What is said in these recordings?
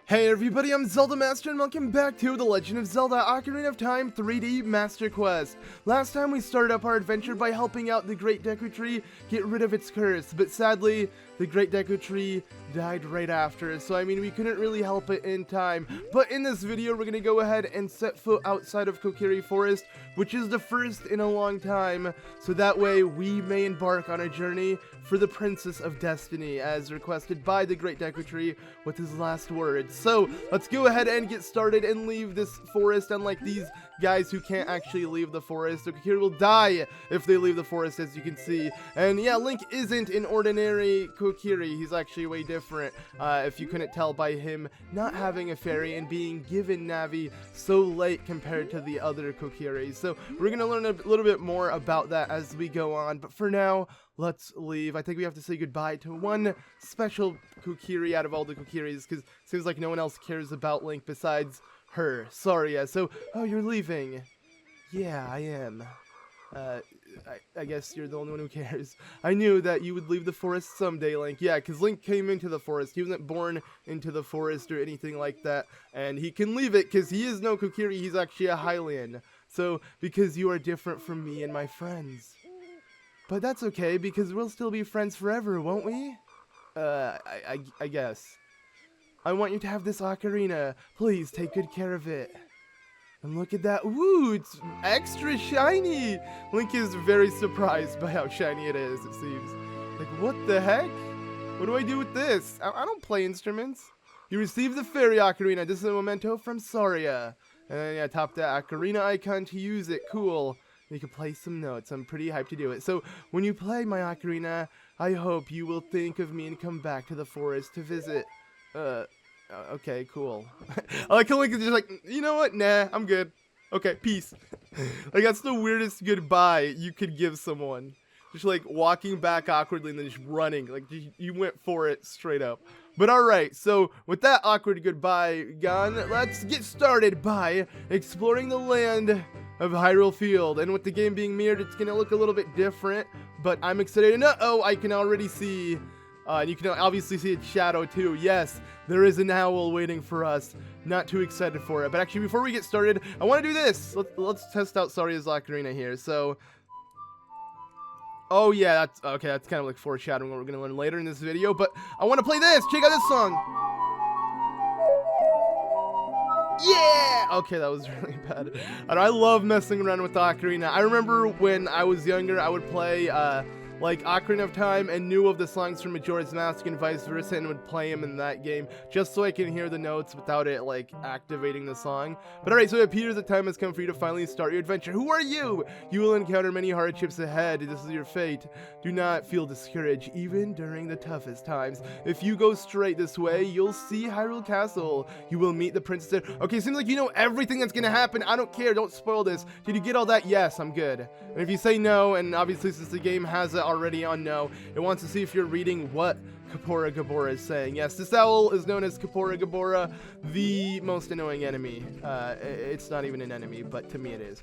Hey everybody, I'm ZeldaMaster and welcome back to The Legend of Zelda Ocarina of Time 3D Master Quest. Last time we started up our adventure by helping out the Great Deku Tree get rid of its curse, but sadly, the Great Deku Tree died right after, so I mean we couldn't really help it in time. But in this video, we're gonna go ahead and set foot outside of Kokiri Forest, which is the first in a long time, so that way we may embark on a journey for the Princess of Destiny, as requested by the Great Deku Tree with his last words. So, let's go ahead and get started and leave this forest, unlike these guys who can't actually leave the forest. So Kokiri will die if they leave the forest, as you can see. And yeah, Link isn't an ordinary Kokiri, he's actually way different, if you couldn't tell by him not having a fairy and being given Navi so late compared to the other Kokiris. So, we're gonna learn a little bit more about that as we go on, but for now, let's leave. I think we have to say goodbye to one special Kokiri out of all the Kokiris, because it seems like no one else cares about Link besides her, Saria. So, oh, you're leaving. Yeah, I am. I guess you're the only one who cares. I knew that you would leave the forest someday, Link. Yeah, because Link came into the forest. He wasn't born into the forest or anything like that, and he can leave it because he is no Kokiri. He's actually a Hylian. So, because you are different from me and my friends. But that's okay, because we'll still be friends forever, won't we? I guess. I want you to have this ocarina. Please, take good care of it. And look at that. Woo, it's extra shiny. Link is very surprised by how shiny it is, it seems. Like, what the heck? What do I do with this? I don't play instruments. You received the fairy ocarina. This is a memento from Saria. And then, yeah, tap that ocarina icon to use it. Cool. You can play some notes. I'm pretty hyped to do it. So, when you play my ocarina, I hope you will think of me and come back to the forest to visit. Okay, cool. I like how Link is just like, you know what? Nah, I'm good. Okay, peace. Like, that's the weirdest goodbye you could give someone. Just like walking back awkwardly and then just running. Like, you went for it straight up. But alright, so with that awkward goodbye gone, let's get started by exploring the land of Hyrule Field. And with the game being mirrored, it's gonna look a little bit different, but I'm excited. And uh-oh, I can already see, and you can obviously see its shadow too. Yes, there is an owl waiting for us. Not too excited for it. But actually, before we get started, I want to do this. Let's test out Saria's ocarina here. So, oh yeah, that's okay. That's kind of like foreshadowing what we're gonna learn later in this video. But I want to play this. Check out this song. Yeah! Okay, that was really bad. And I love messing around with the ocarina. I remember when I was younger, I would play like Ocarina of Time and knew of the songs from Majora's Mask and vice versa, and would play them in that game just so I can hear the notes without it like activating the song. But alright, so it appears the time has come for you to finally start your adventure. Who are you? You will encounter many hardships ahead. This is your fate. Do not feel discouraged even during the toughest times. If you go straight this way, you'll see Hyrule Castle. You will meet the princess there. Okay, seems like you know everything that's gonna happen. I don't care. Don't spoil this. Did you get all that? Yes, I'm good. And if you say no, and obviously since the game has it already on no, it wants to see if you're reading what Kapora Gabora is saying. Yes, this owl is known as Kapora Gabora, the most annoying enemy. It's not even an enemy, but to me it is.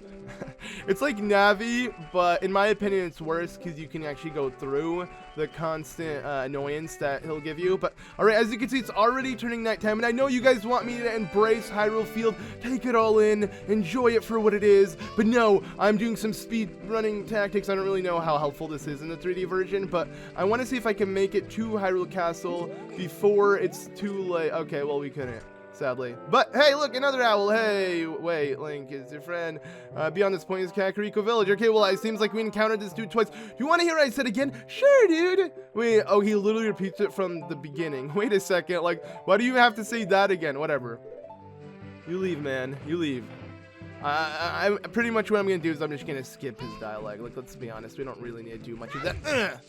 It's like Navi, but in my opinion it's worse because you can actually go through the constant annoyance that he'll give you. But alright, as you can see, it's already turning nighttime, and I know you guys want me to embrace Hyrule Field, take it all in, enjoy it for what it is, but no, I'm doing some speed running tactics. I don't really know how helpful this is in the 3D version, but I want to see if I can make it to Hyrule Castle before it's too late. Okay, well, we couldn't, sadly. But hey, look, another owl. Hey, wait, Link is your friend. Beyond this point is Kakariko Village. Okay, well, it seems like we encountered this dude twice. You want to hear what I said again? Sure, dude. Wait, oh, he literally repeats it from the beginning. Wait a second, like, why do you have to say that again? Whatever. You leave, man. You leave. I pretty much what I'm gonna do is I'm just gonna skip his dialogue. Like, let's be honest, we don't really need to do much of that.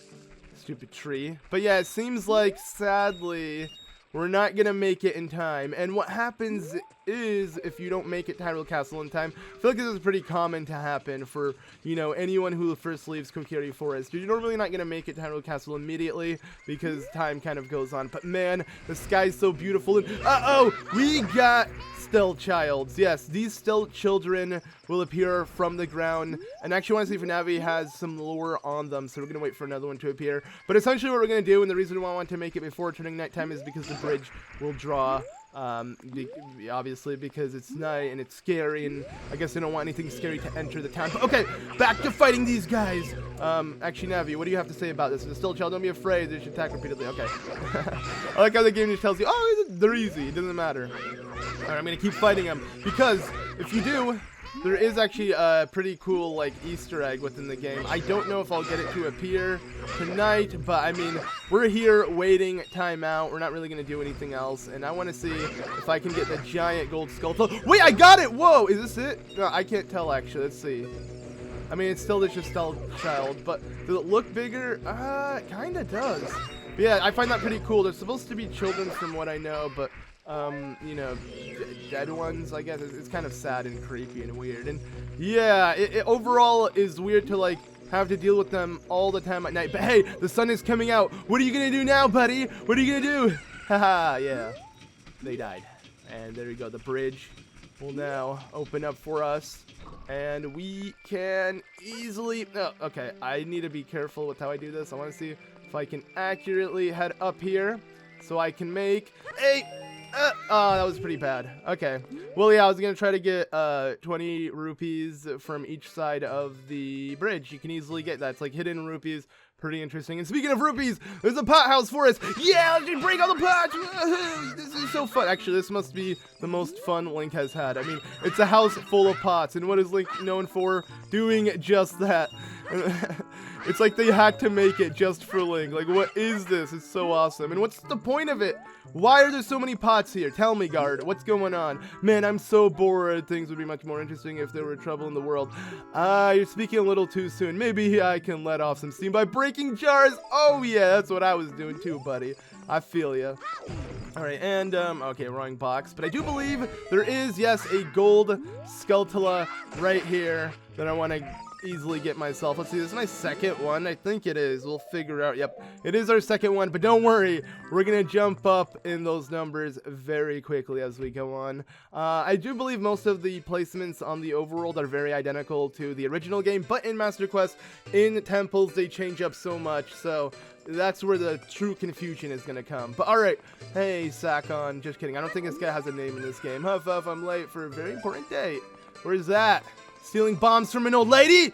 Stupid tree. But yeah, it seems like, sadly, we're not gonna make it in time. And what happens is, if you don't make it to Hyrule Castle in time, I feel like this is pretty common to happen for, you know, anyone who first leaves Kokiri Forest. You're normally not gonna make it to Hyrule Castle immediately, because time kind of goes on. But man, the sky's so beautiful, and uh-oh! We got stealth childs. Yes, these stealth children will appear from the ground, and actually I want to see if Navi has some lore on them, so we're gonna wait for another one to appear. But essentially what we're gonna do, and the reason why I want to make it before turning nighttime, is because the bridge will draw Obviously because it's night and it's scary, and I guess I don't want anything scary to enter the town. But okay, back to fighting these guys. Actually, Navi, what do you have to say about this? If it's still a child, don't be afraid. They should attack repeatedly. Okay. I like how the game just tells you, oh, they're easy. It doesn't matter. All right, I'm gonna keep fighting them because if you do, there is actually a pretty cool, like, Easter egg within the game. I don't know if I'll get it to appear tonight, but, I mean, we're here waiting time out. We're not really going to do anything else, and I want to see if I can get the giant gold Skulltula. Wait, I got it! Whoa, is this it? No, I can't tell, actually. Let's see. I mean, it's still just a child, but does it look bigger? It kind of does. But yeah, I find that pretty cool. They're supposed to be children from what I know, but you know, dead ones, I guess. It's kind of sad and creepy and weird. And yeah, it overall is weird to, like, have to deal with them all the time at night. But hey, the sun is coming out. What are you gonna do now, buddy? What are you gonna do? Haha, yeah. They died. And there you go. The bridge will now open up for us. And we can easily... Oh, okay, I need to be careful with how I do this. I want to see if I can accurately head up here so I can make a... oh, that was pretty bad. Okay. Well, yeah, I was going to try to get 20 rupees from each side of the bridge. You can easily get that. It's like hidden rupees. Pretty interesting. And speaking of rupees, there's a pot house for us. Yeah, let's just break all the pots. This is so fun. Actually, this must be the most fun Link has had. I mean, it's a house full of pots. And what is Link known for? Doing just that. It's like they had to make it just for Link. Like, what is this? It's so awesome. And what's the point of it? Why are there so many pots here? Tell me, guard. What's going on? Man, I'm so bored. Things would be much more interesting if there were trouble in the world. You're speaking a little too soon. Maybe I can let off some steam by breaking jars. Oh, yeah, that's what I was doing too, buddy. I feel ya. All right, and, okay, wrong box. But I do believe there is, yes, a gold Skulltula right here that I want to easily get myself. Let's see, this is my second one. I think it is. We'll figure out. Yep, it is our second one, but don't worry, we're gonna jump up in those numbers very quickly as we go on. I do believe most of the placements on the overworld are very identical to the original game, but in Master Quest, in temples, they change up so much, so that's where the true confusion is gonna come. But alright, hey Sakon, just kidding, I don't think this guy has a name in this game. Huff huff, I'm late for a very important date. Where's that? Stealing bombs from an old lady?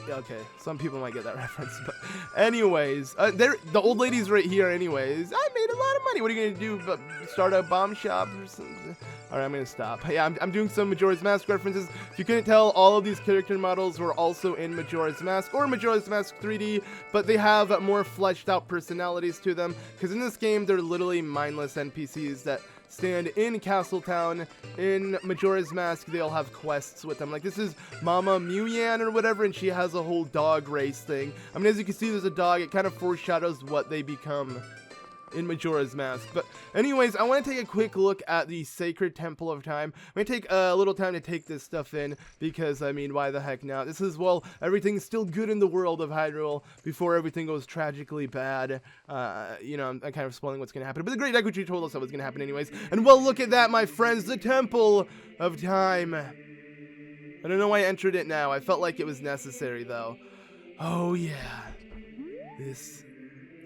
Okay, some people might get that reference, but anyways, the old lady's right here anyways. I made a lot of money. What are you gonna do, but start a bomb shop or something? Alright, I'm gonna stop. Yeah, I'm doing some Majora's Mask references. If you couldn't tell, all of these character models were also in Majora's Mask or Majora's Mask 3D, but they have more fleshed out personalities to them, because in this game, they're literally mindless NPCs that stand in Castletown. In Majora's Mask, they all have quests with them. Like, this is Mama Muyan or whatever, and she has a whole dog race thing. I mean, as you can see, there's a dog. It kind of foreshadows what they become in Majora's Mask. But anyways, I want to take a quick look at the Sacred Temple of Time. I'm going to take a little time to take this stuff in because, I mean, why the heck not? This is, well, everything's still good in the world of Hyrule before everything goes tragically bad. You know, I'm kind of spoiling what's going to happen, but the Great Deku Tree told us that was going to happen anyways. And well, look at that, my friends, the Temple of Time. I don't know why I entered it now. I felt like it was necessary, though. Oh, yeah.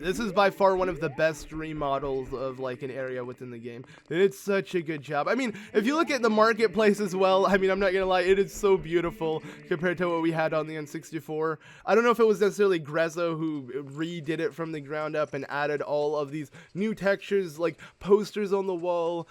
This is by far one of the best remodels of, like, an area within the game. They did such a good job. I mean, if you look at the marketplace as well, I mean, I'm not gonna lie, it is so beautiful compared to what we had on the N64. I don't know if it was necessarily Grezzo who redid it from the ground up and added all of these new textures, like posters on the wall,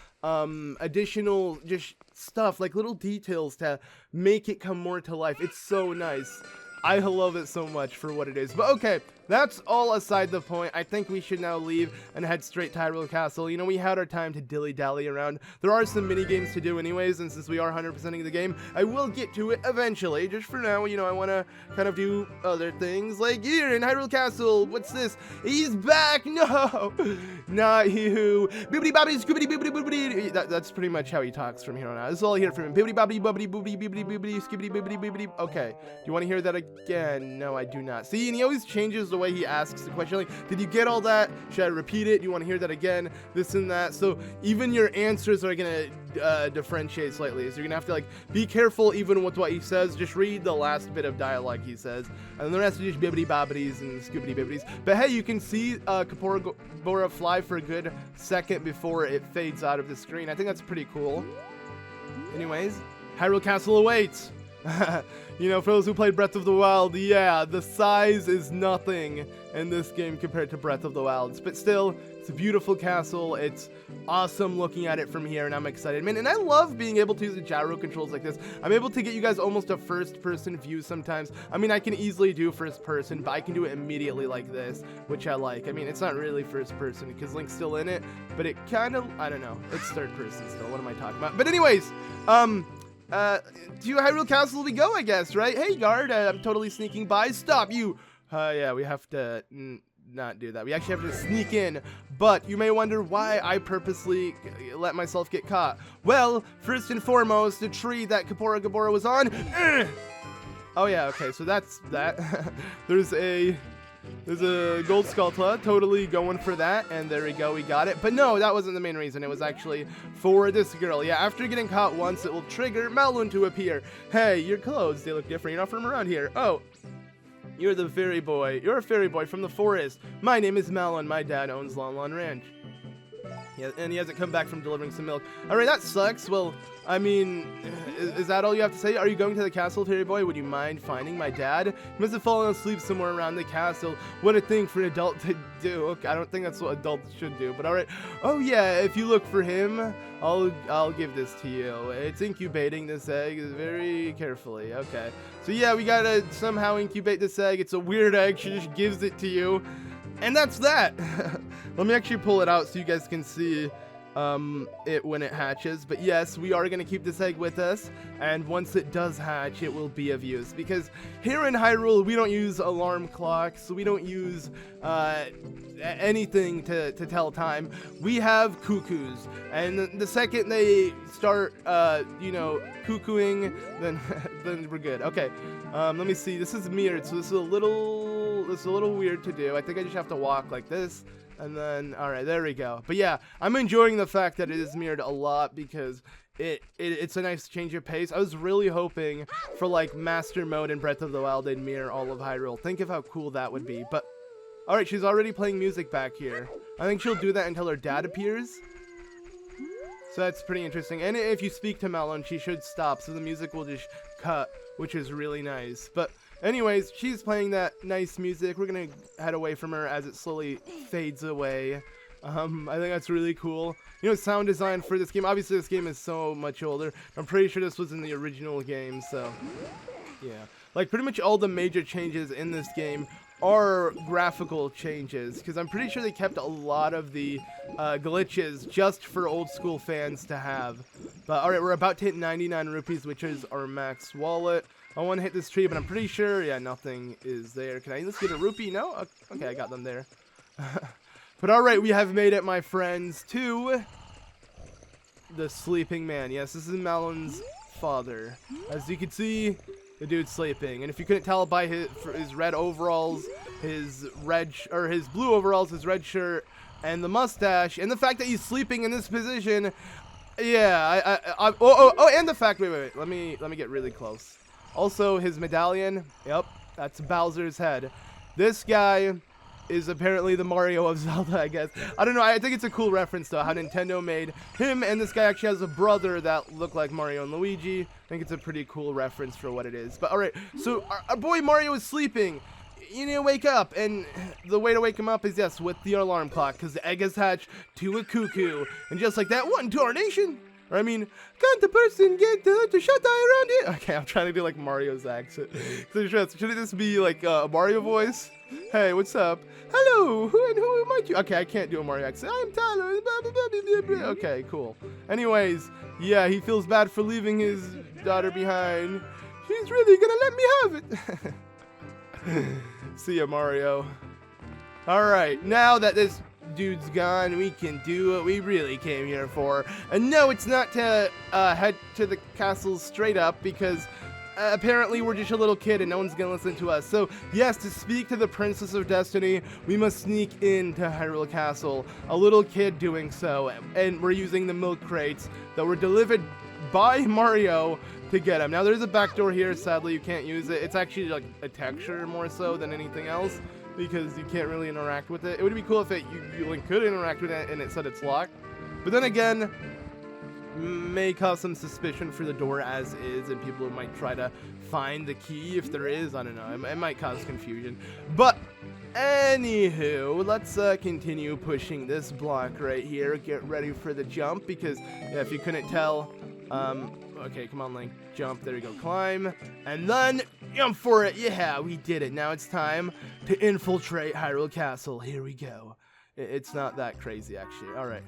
additional just stuff, like little details to make it come more to life. It's so nice. I love it so much for what it is. But okay, that's all aside the point. I think we should now leave and head straight to Hyrule Castle. You know, we had our time to dilly-dally around. There are some mini-games to do anyways, and since we are 100%ing the game, I will get to it eventually. Just for now, you know, I want to kind of do other things. Like, here in Hyrule Castle, what's this? He's back! No! Not you! Bibbidi-bobbidi, scoobidi-bibbidi-boobidi. That's pretty much how he talks from here on out. This is all I hear from him. Bibbidi-bobbidi-bobbidi-boobidi-bibbidi-bibbidi, skibbidi-bibbidi-bibbidi. Okay, do you want to hear that again? No, I do not. See, and he always changes the way he asks the question, like, did you get all that? Should I repeat it? Do you want to hear that again? This and that. So even your answers are gonna differentiate slightly. So you're gonna have to like be careful even with what he says. Just read the last bit of dialogue he says, and then the rest is just bibbity bobbities and scoobity bibbities. But hey, you can see Kakariko fly for a good second before it fades out of the screen. I think that's pretty cool. Anyways, Hyrule Castle awaits. You know, for those who played Breath of the Wild, yeah, the size is nothing in this game compared to Breath of the Wild. But still, it's a beautiful castle. It's awesome looking at it from here, and I'm excited. Man, and I love being able to use the gyro controls like this. I'm able to get you guys almost a first-person view sometimes. I mean, I can easily do first-person, but I can do it immediately like this, which I like. I mean, it's not really first-person because Link's still in it, but it kind of, I don't know. It's third-person still. What am I talking about? But anyways, to Hyrule Castle we go, I guess, right? Hey, guard, I'm totally sneaking by. Stop, you! Yeah, we have to not do that. We actually have to sneak in, but you may wonder why I purposely let myself get caught. Well, first and foremost, the tree that Kakariko was on. Oh, yeah, okay, so that's that. There's a Gold Skulltula, totally going for that, and there we go, we got it. But no, that wasn't the main reason. It was actually for this girl. Yeah, after getting caught once, it will trigger Malon to appear. Hey, your clothes, they look different. You're not from around here. Oh, you're the fairy boy. You're a fairy boy from the forest. My name is Malon. My dad owns Lon Lon Ranch. Yeah, and he hasn't come back from delivering some milk. Alright, that sucks. Well, I mean, is that all you have to say? Are you going to the castle, fairy boy? Would you mind finding my dad? He must have fallen asleep somewhere around the castle. What a thing for an adult to do. Okay, I don't think that's what adults should do, but alright. Oh yeah, if you look for him, I'll give this to you. It's incubating this egg very carefully. Okay. So yeah, we gotta somehow incubate this egg. It's a weird egg. She just gives it to you. And that's that. Let me actually pull it out so you guys can see it when it hatches. But yes, we are going to keep this egg with us, and once it does hatch, it will be of use, because here in Hyrule we don't use alarm clocks, we don't use anything to tell time. We have cuckoos, and the second they start you know, cuckooing, then then we're good. Okay, let me see. This is mirrored, so this is a little weird to do. I think I just have to walk like this. And then, alright, there we go. But yeah, I'm enjoying the fact that it is mirrored a lot, because it's a nice change of pace. I was really hoping for, like, Master Mode in Breath of the Wild, they'd mirror all of Hyrule. Think of how cool that would be. But, alright, she's already playing music back here. I think she'll do that until her dad appears. So that's pretty interesting. And if you speak to Malon, she should stop, so the music will just cut, which is really nice. But anyways, she's playing that nice music. We're gonna head away from her as it slowly fades away. I think that's really cool. You know, sound design for this game. Obviously, this game is so much older. I'm pretty sure this was in the original game, so yeah. Like, pretty much all the major changes in this game are graphical changes, because I'm pretty sure they kept a lot of the glitches just for old school fans to have. But alright, we're about to hit 99 rupees, which is our max wallet. I want to hit this tree, but I'm pretty sure, yeah, nothing is there. Can I at least get a rupee? No? Okay, I got them there. But alright, we have made it, my friends, to the sleeping man. Yes, this is Malon's father. As you can see, the dude's sleeping. And if you couldn't tell by his red overalls, his blue overalls, his red shirt, and the mustache, and the fact that he's sleeping in this position, yeah, and the fact, wait, let me get really close. Also, his medallion, yep, that's Bowser's head. This guy is apparently the Mario of Zelda, I guess. I don't know, I think it's a cool reference to how Nintendo made him, and this guy actually has a brother that looked like Mario and Luigi. I think it's a pretty cool reference for what it is. But alright, so our boy Mario is sleeping. You need to wake up, and the way to wake him up is, yes, with the alarm clock, because the egg has hatched to a cuckoo. And just like that, what in tarnation? Or I mean, can't the person get to shut eye around it? Okay, I'm trying to do like Mario's accent. So shouldn't this be like a Mario voice? Hey, what's up? Hello, who might you? Okay, I can't do a Mario accent. I'm Tyler. Okay, cool. Anyways, yeah, he feels bad for leaving his daughter behind. She's really gonna let me have it. See ya, Mario. Alright, now that this dude's gone, we can do what we really came here for. And no, it's not to head to the castle straight up, because apparently we're just a little kid and no one's gonna listen to us. So yes, to speak to the Princess of Destiny, we must sneak into Hyrule Castle. A little kid doing so, and we're using the milk crates that were delivered by Mario to get them. Now there's a back door here, sadly you can't use it. It's actually like a texture more so than anything else, because you can't really interact with it. It would be cool if you like, could interact with it and it said it's locked. But then again, may cause some suspicion for the door as is, and people might try to find the key if there is. I don't know. It might cause confusion. But anywho, let's continue pushing this block right here. Get ready for the jump, because yeah, if you couldn't tell, okay, come on, Link. Jump. There you go. Climb. And then jump for it. Yeah, we did it. Now it's time to infiltrate Hyrule Castle. Here we go. It's not that crazy, actually. All right.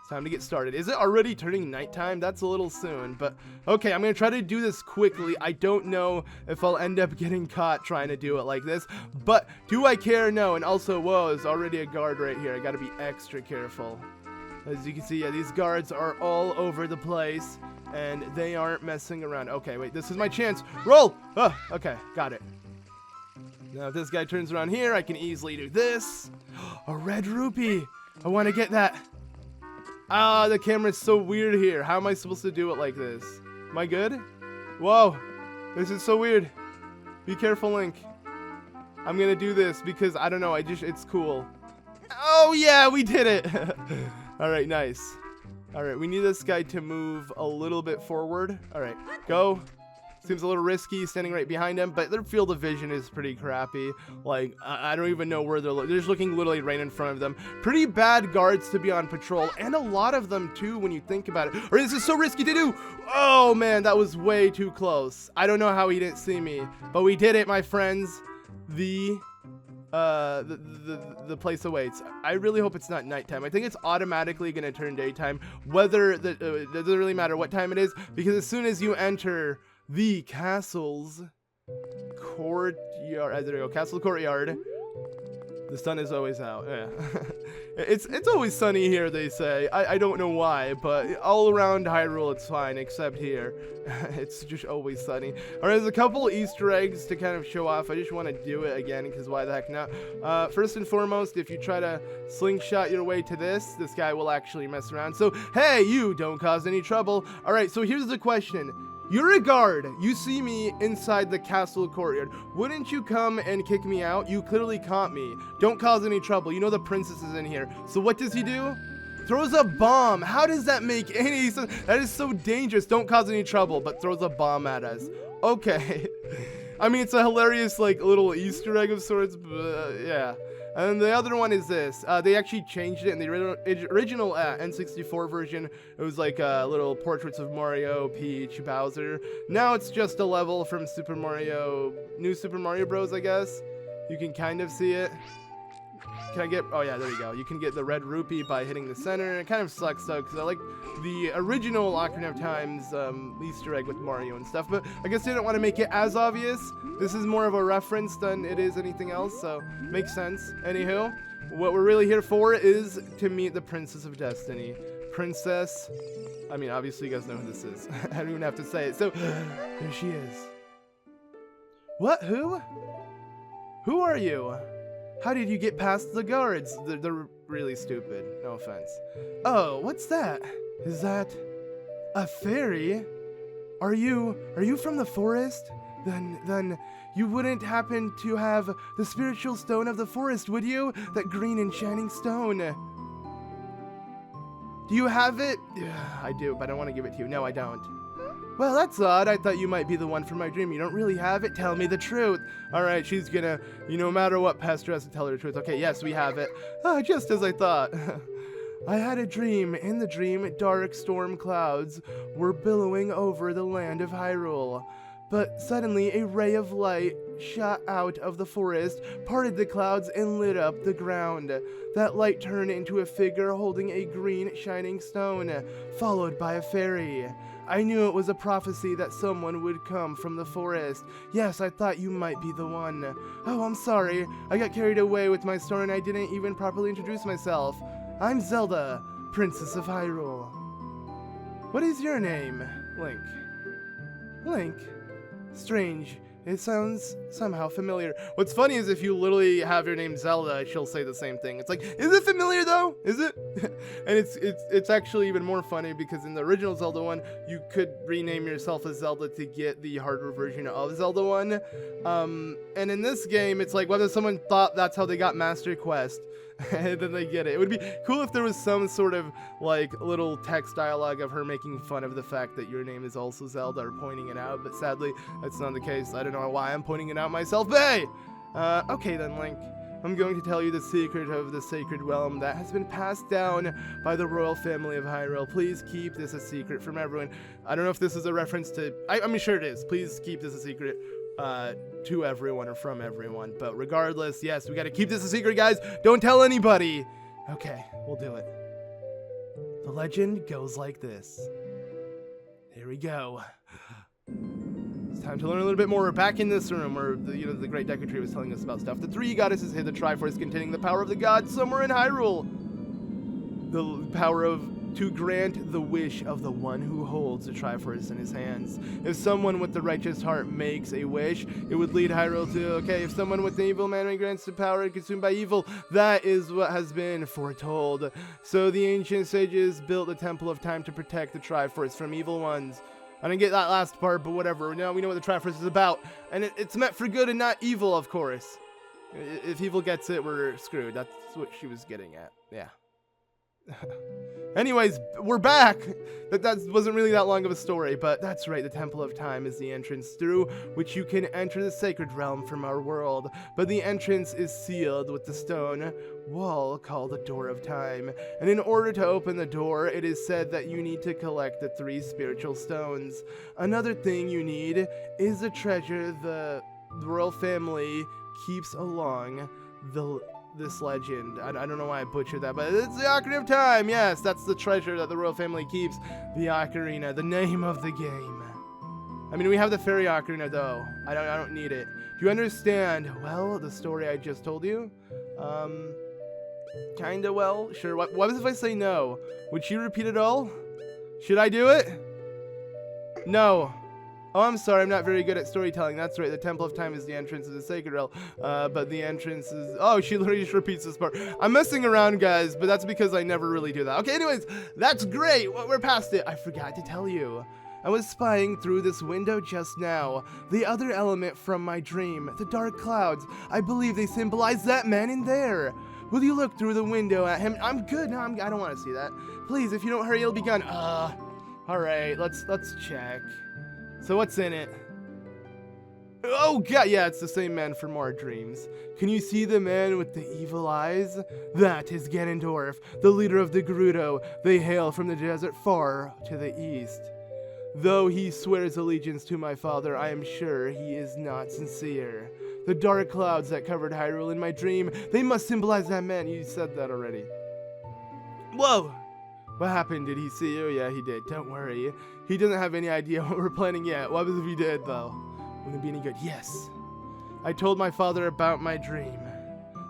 Time to get started. Is it already turning nighttime? That's a little soon, but okay, I'm gonna try to do this quickly. I don't know if I'll end up getting caught trying to do it like this, but do I care? No. And also, whoa, there's already a guard right here. I gotta be extra careful. As you can see, yeah, these guards are all over the place, and they aren't messing around. Okay, wait, this is my chance. Roll! Oh, okay, got it. Now, if this guy turns around here, I can easily do this. A red rupee! I want to get that. Ah, the camera's so weird here. How am I supposed to do it like this? Am I good? Whoa, this is so weird. Be careful, Link. I'm gonna do this because, I don't know, it's cool. Oh yeah, we did it. All right, nice. All right, we need this guy to move a little bit forward. All right, go. Seems a little risky standing right behind him, but their field of vision is pretty crappy. Like, I don't even know where they're just looking literally right in front of them. Pretty bad guards to be on patrol, and a lot of them too when you think about it. Or this is so risky to do. Oh man, that was way too close. I don't know how he didn't see me, but we did it, my friends. The place awaits. I really hope it's not nighttime. I think it's automatically gonna turn daytime. Whether it doesn't really matter what time it is, because as soon as you enter the castle's courtyard, there we go, castle courtyard, the sun is always out. Yeah. it's always sunny here, they say. I don't know why, but all around Hyrule it's fine, except here. It's just always sunny. Alright, there's a couple Easter eggs to kind of show off. I just want to do it again, because why the heck not? First and foremost, if you try to slingshot your way to this guy will actually mess around. So, hey, you don't cause any trouble. Alright, so here's the question. You're a guard. You see me inside the castle courtyard. Wouldn't you come and kick me out? You clearly caught me. Don't cause any trouble. You know the princess is in here. So what does he do? Throws a bomb. How does that make any sense? That is so dangerous. Don't cause any trouble, but throws a bomb at us. Okay. I mean, it's a hilarious, like, little Easter egg of sorts, but yeah. And the other one is this. They actually changed it in the original N64 version. It was like little portraits of Mario, Peach, Bowser. Now it's just a level from New Super Mario Bros, I guess. You can kind of see it. Can I get, oh yeah, there you go. You can get the red rupee by hitting the center. It kind of sucks though, because I like the original Ocarina of Time's Easter egg with Mario and stuff, but I guess they didn't want to make it as obvious. This is more of a reference than it is anything else, so makes sense. Anywho, what we're really here for is to meet the Princess of Destiny. Princess, I mean, obviously you guys know who this is. I don't even have to say it. So, there she is. What? Who? Who are you? How did you get past the guards? They're really stupid. No offense. Oh, what's that? Is that a fairy? Are you from the forest? Then you wouldn't happen to have the spiritual stone of the forest, would you? That green and shining stone. Do you have it? I do, but I want to give it to you. No, I don't. Well, that's odd. I thought you might be the one from my dream. You don't really have it? Tell me the truth. All right, she's gonna, no matter what, Pastor has to tell her the truth. Okay, yes, we have it. Just as I thought. I had a dream. In the dream, dark storm clouds were billowing over the land of Hyrule. But suddenly, a ray of light shot out of the forest, parted the clouds, and lit up the ground. That light turned into a figure holding a green, shining stone, followed by a fairy. I knew it was a prophecy that someone would come from the forest. Yes, I thought you might be the one. Oh, I'm sorry. I got carried away with my story and I didn't even properly introduce myself. I'm Zelda, Princess of Hyrule. What is your name? Link. Link? Strange. It sounds somehow familiar. What's funny is if you literally have your name Zelda, she'll say the same thing. It's like, is it familiar though? Is it? And it's actually even more funny because in the original Zelda one, you could rename yourself as Zelda to get the harder version of Zelda 1. And in this game, it's like whether someone thought that's how they got Master Quest, and then they get it. It would be cool if there was some sort of like little text dialogue of her making fun of the fact that your name is also Zelda or pointing it out, but sadly that's not the case. I don't know why I'm pointing it out myself, but hey! Okay then, Link. I'm going to tell you the secret of the sacred realm that has been passed down by the royal family of Hyrule. Please keep this a secret from everyone. I don't know if this is a reference to... I'm sure it is. Please keep this a secret to everyone or from everyone. But regardless, yes, we gotta keep this a secret, guys. Don't tell anybody. Okay, we'll do it. The legend goes like this. Here we go. It's time to learn a little bit more. We're back in this room where the great Deku was telling us about stuff. The three goddesses hid the Triforce containing the power of the gods somewhere in Hyrule. The power to grant the wish of the one who holds the Triforce in his hands. If someone with the righteous heart makes a wish, it would lead Hyrule to, okay, if someone with the evil man grants the power consumed by evil, that is what has been foretold. So the ancient sages built the Temple of Time to protect the Triforce from evil ones. I didn't get that last part, but whatever. Now we know what the Triforce is about. And it's meant for good and not evil, of course. If evil gets it, we're screwed. That's what she was getting at. Yeah. Anyways, we're back. That wasn't really that long of a story, but that's right. The Temple of Time is the entrance through which you can enter the sacred realm from our world. But the entrance is sealed with the stone wall called the Door of Time. And in order to open the door, it is said that you need to collect the 3 spiritual stones. Another thing you need is a treasure the royal family keeps along this legend. I don't know why I butchered that, but it's the Ocarina of Time. Yes, that's the treasure that the royal family keeps. The Ocarina, the name of the game. I mean, we have the fairy Ocarina though. I don't need it. Do you understand? Well, the story I just told you. Kinda well. Sure. What if I say no? Would she repeat it all? Should I do it? No. Oh, I'm sorry, I'm not very good at storytelling. That's right, the Temple of Time is the entrance of the Sacred Realm. But the entrance is... Oh, she literally just repeats this part. I'm messing around, guys, but that's because I never really do that. Okay, anyways, that's great. We're past it. I forgot to tell you. I was spying through this window just now. The other element from my dream, the dark clouds. I believe they symbolize that man in there. Will you look through the window at him? I'm good. No, I don't want to see that. Please, if you don't hurry, it'll be gone. All right, let's check. So what's in it? Oh god, yeah, it's the same man from our dreams. Can you see the man with the evil eyes? That is Ganondorf, the leader of the Gerudo. They hail from the desert far to the east. Though he swears allegiance to my father, I am sure he is not sincere. The dark clouds that covered Hyrule in my dream, they must symbolize that man. You said that already. Whoa! What happened? Did he see you? Yeah, he did. Don't worry. He doesn't have any idea what we're planning yet. What if he did, though? Wouldn't it be any good? Yes. I told my father about my dream.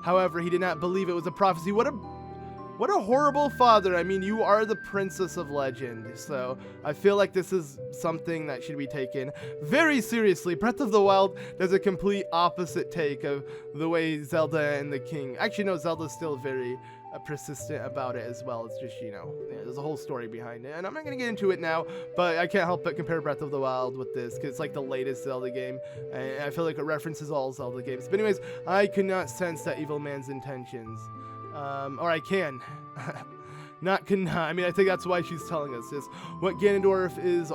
However, he did not believe it was a prophecy. What a horrible father. I mean, you are the princess of legend. So I feel like this is something that should be taken very seriously. Breath of the Wild does a complete opposite take of the way Zelda and the king. Actually, no, Zelda's still very persistent about it as well. It's just, there's a whole story behind it, and I'm not gonna get into it now, but I can't help but compare Breath of the Wild with this because it's like the latest Zelda game, and I feel like it references all Zelda games. But anyways, I could not sense that evil man's intentions, or I can. Not cannot. I mean, I think that's why she's telling us this. What Ganondorf is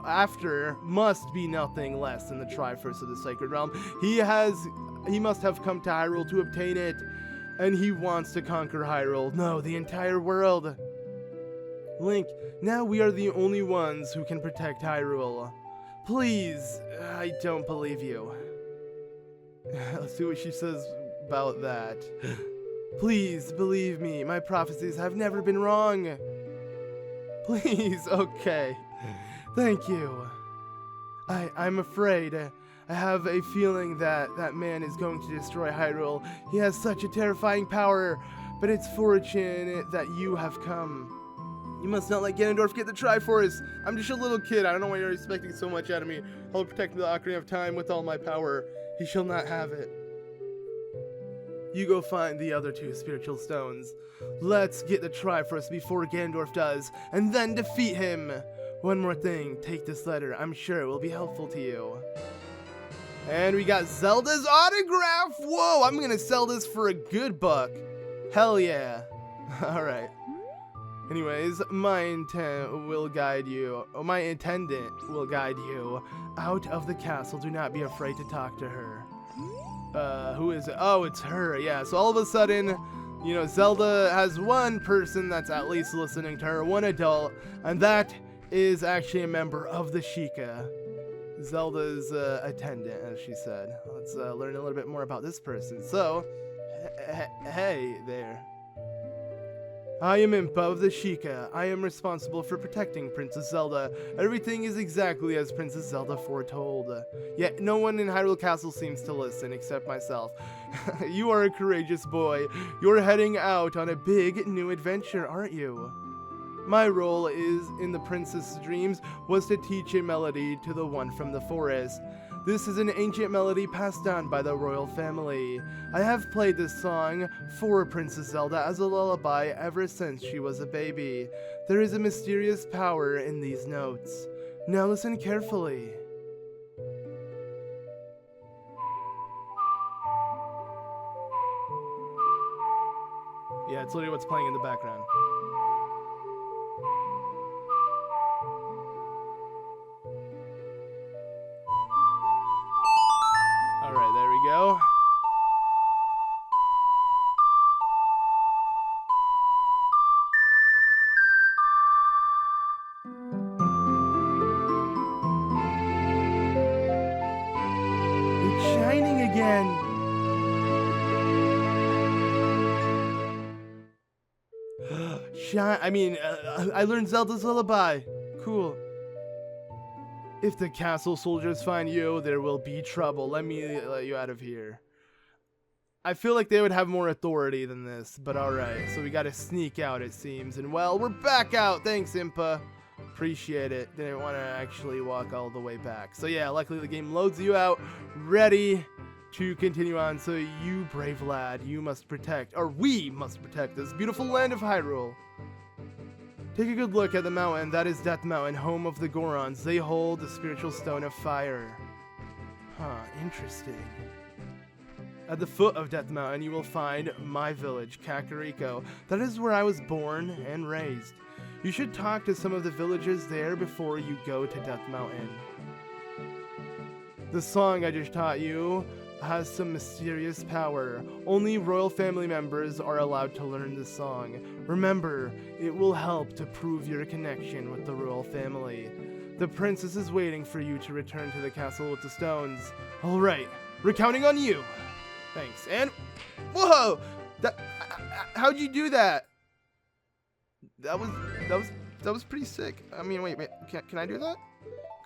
after must be nothing less than the Triforce of the Sacred Realm. He must have come to Hyrule to obtain it. And he wants to conquer Hyrule. No, the entire world. Link, now we are the only ones who can protect Hyrule. Please, I don't believe you. Let's see what she says about that. Please, believe me, my prophecies have never been wrong. Please, okay. Thank you. I'm afraid. I have a feeling that man is going to destroy Hyrule. He has such a terrifying power, but it's fortunate that you have come. You must not let Ganondorf get the Triforce. I'm just a little kid. I don't know why you're expecting so much out of me. I'll protect the Ocarina of Time with all my power. He shall not have it. You go find the other 2 spiritual stones. Let's get the Triforce before Ganondorf does, and then defeat him. One more thing, take this letter. I'm sure it will be helpful to you. And we got Zelda's autograph. Whoa, I'm gonna sell this for a good buck. Hell yeah. Alright. Anyways, my attendant will guide you out of the castle. Do not be afraid to talk to her. Who is it? Oh, it's her. Yeah, so all of a sudden, you know, Zelda has one person that's at least listening to her, one adult, and that is actually a member of the Sheikah. Zelda's attendant, as she said. Let's learn a little bit more about this person. So, hey there. I am Impa of the Sheikah. I am responsible for protecting Princess Zelda. Everything is exactly as Princess Zelda foretold. Yet no one in Hyrule Castle seems to listen except myself. You are a courageous boy. You're heading out on a big new adventure, aren't you? My role is in the princess's dreams was to teach a melody to the one from the forest. This is an ancient melody passed down by the royal family. I have played this song for Princess Zelda as a lullaby ever since she was a baby. There is a mysterious power in these notes. Now listen carefully. Yeah, it's literally what's playing in the background. Alright, there we go. It's shining again. I learned Zelda's lullaby. Cool. If the castle soldiers find you, there will be trouble. Let me let you out of here. I feel like they would have more authority than this, but alright. So we gotta sneak out, it seems. And well, we're back out. Thanks, Impa. Appreciate it. Didn't want to actually walk all the way back. So yeah, luckily the game loads you out, ready to continue on. So you, brave lad, you must protect, or we must protect this beautiful land of Hyrule. Take a good look at the mountain. That is Death Mountain, home of the Gorons. They hold the spiritual stone of fire. Huh, interesting. At the foot of Death Mountain, you will find my village, Kakariko. That is where I was born and raised. You should talk to some of the villagers there before you go to Death Mountain. The song I just taught you has some mysterious power. Only royal family members are allowed to learn the song. Remember, it will help to prove your connection with the royal family. The princess is waiting for you to return to the castle with the stones. Alright, we're counting on you. Thanks. And, whoa! How'd you do that? That was pretty sick. I mean, wait, can I do that?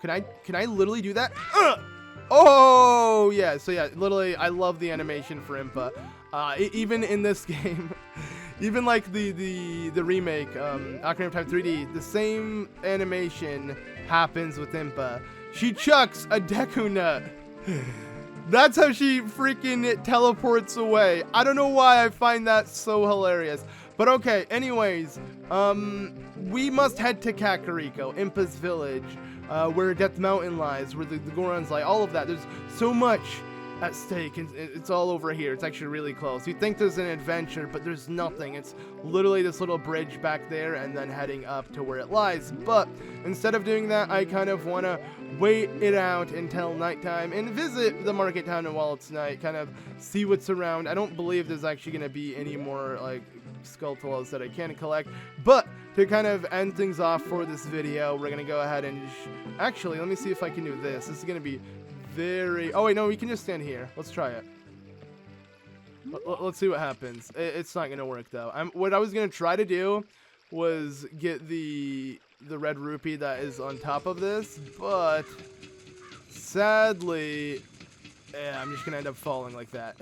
Can I literally do that? Oh, yeah, so yeah, literally, I love the animation for Impa. Even in this game, even like the remake, Ocarina of Time 3D, the same animation happens with Impa. She chucks a Deku Nut. That's how she freaking teleports away. I don't know why I find that so hilarious. But okay, anyways, we must head to Kakariko, Impa's village. Where Death Mountain lies, where the Gorons lie, all of that. There's so much at stake, and it's all over here. It's actually really close. You'd think there's an adventure, but there's nothing. It's literally this little bridge back there and then heading up to where it lies. But instead of doing that, I kind of want to wait it out until nighttime and visit the market town while it's night, kind of see what's around. I don't believe there's actually going to be any more, like, Skulltulas that I can collect, but to kind of end things off for this video, we're going to go ahead and actually, let me see if I can do this. This is going to be very... Oh, wait, no, we can just stand here. Let's try it. Let's see what happens. It's not going to work, though. What I was going to try to do was get the red rupee that is on top of this, but sadly, yeah, I'm just going to end up falling like that.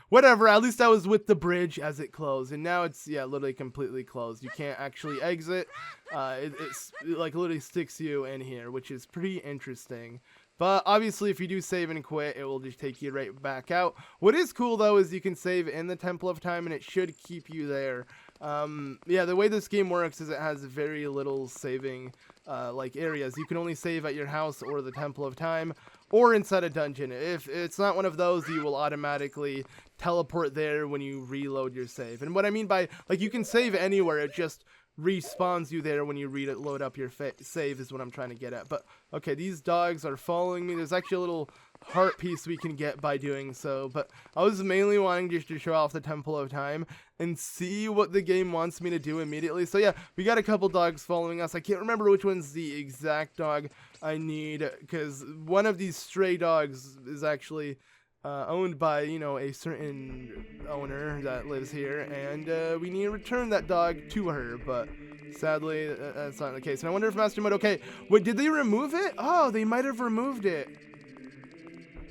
whatever. At least I was with the bridge as it closed, and now it's, yeah, literally completely closed. You can't actually exit. It's like literally sticks you in here, which is pretty interesting. But obviously, if you do save and quit, it will just take you right back out. What is cool, though, is you can save in the Temple of Time, and it should keep you there. Yeah, the way this game works is it has very little saving, like, areas. You can only save at your house or the Temple of Time, or inside a dungeon. If it's not one of those, you will automatically teleport there when you reload your save. And what I mean by, like, you can save anywhere, it just respawns you there when you load up your save is what I'm trying to get at. But okay, these dogs are following me. There's actually a little heart piece we can get by doing so, but I was mainly wanting just to show off the Temple of Time and see what the game wants me to do immediately. So yeah, we got a couple dogs following us. I can't remember which one's the exact dog I need, because one of these stray dogs is actually owned by, you know, a certain owner that lives here, and we need to return that dog to her, but sadly that's not the case. And I wonder if Master Mode, okay, wait, did they remove it? Oh, they might have removed it.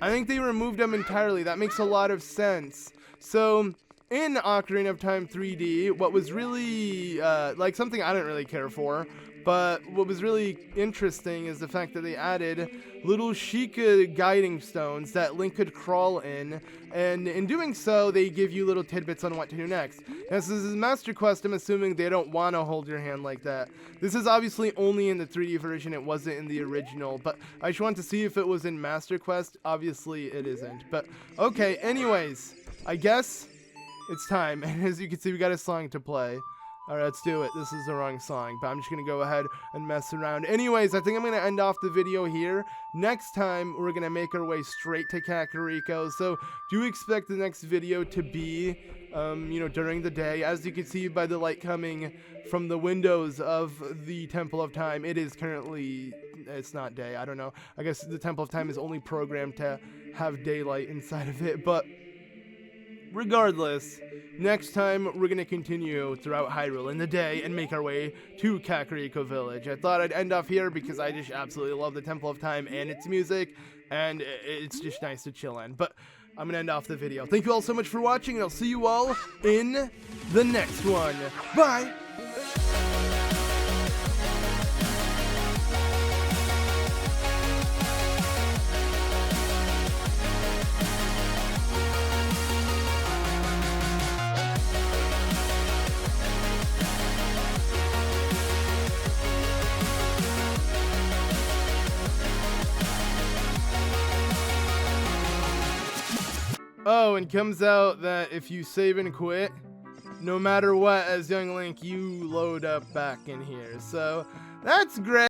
I think they removed them entirely. That makes a lot of sense. So in Ocarina of Time 3D, what was really like something I didn't really care for, but what was really interesting is the fact that they added little Sheikah guiding stones that Link could crawl in, and in doing so, they give you little tidbits on what to do next. Now, this is Master Quest. I'm assuming they don't want to hold your hand like that. This is obviously only in the 3D version. It wasn't in the original, but I just want to see if it was in Master Quest. Obviously, it isn't. But okay, anyways, I guess it's time. And as you can see, we got a song to play. Alright, let's do it. This is the wrong song, but I'm just going to go ahead and mess around. Anyways, I think I'm going to end off the video here. Next time, we're going to make our way straight to Kakariko, so do expect the next video to be, you know, during the day. As you can see by the light coming from the windows of the Temple of Time, it is currently, it's not day, I don't know. I guess the Temple of Time is only programmed to have daylight inside of it, but regardless, next time we're going to continue throughout Hyrule in the day and make our way to Kakariko Village. I thought I'd end off here because I just absolutely love the Temple of Time and its music, and it's just nice to chill in. But I'm going to end off the video. Thank you all so much for watching, and I'll see you all in the next one. Bye! Oh, and comes out that if you save and quit, no matter what, as young Link, you load up back in here. So, that's great.